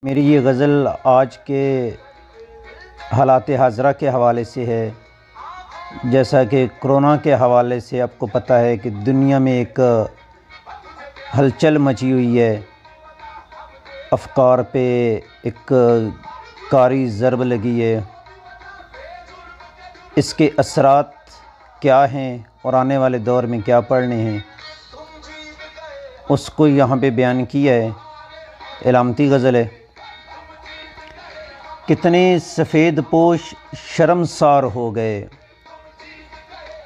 मेरी ये गज़ल आज के हालात हाज़रा के हवाले से है। जैसा कि कोरोना के हवाले से आपको पता है कि दुनिया में एक हलचल मची हुई है, अफ़कार पे एक कारी ज़रब लगी है। इसके असरात क्या हैं और आने वाले दौर में क्या पड़ने हैं, उसको यहाँ पे बयान किया है। इलामती गज़ल है। कितने सफ़ेद पोश शर्मसार हो गए,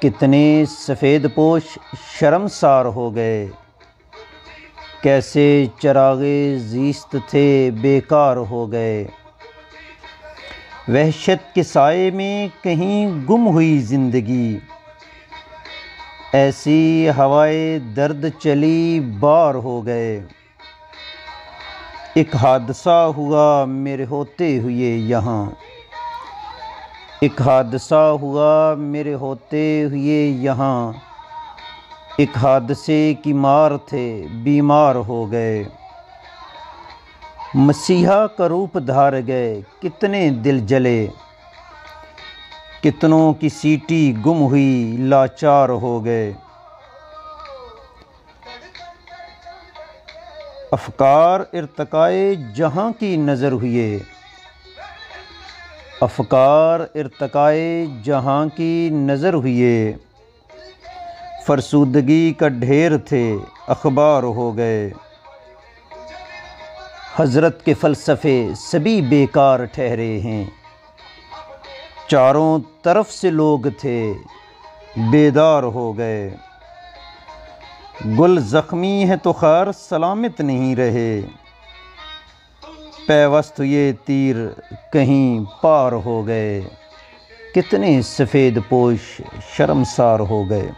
कितने सफ़ेद पोश शर्मसार हो गए, कैसे चरागे ज़ीस्त थे बेकार हो गए। वहशत के साए में कहीं गुम हुई ज़िंदगी, ऐसी हवाए दर्द चली बार हो गए। एक हादसा हुआ मेरे होते हुए यहाँ, एक हादसा हुआ मेरे होते हुए यहाँ, एक हादसे की मार थे बीमार हो गए। मसीहा का रूप धार गए कितने दिल जले, कितनों की सीटी गुम हुई लाचार हो गए। अफ़कार इर्तिकाए जहाँ की नज़र हुए, अफ़कार इर्तिकाए जहाँ की नज़र हुए, फरसूदगी का ढेर थे अखबार हो गए। हज़रत के फ़लसफ़े सभी बेकार ठहरे हैं, चारों तरफ से लोग थे बेदार हो गए। गुल ज़ख्मी है तो ख़ैर सलामत नहीं रहे, पैवस्त हुए तीर कहीं पार हो गए। कितने सफ़ेद पोश शर्मसार हो गए।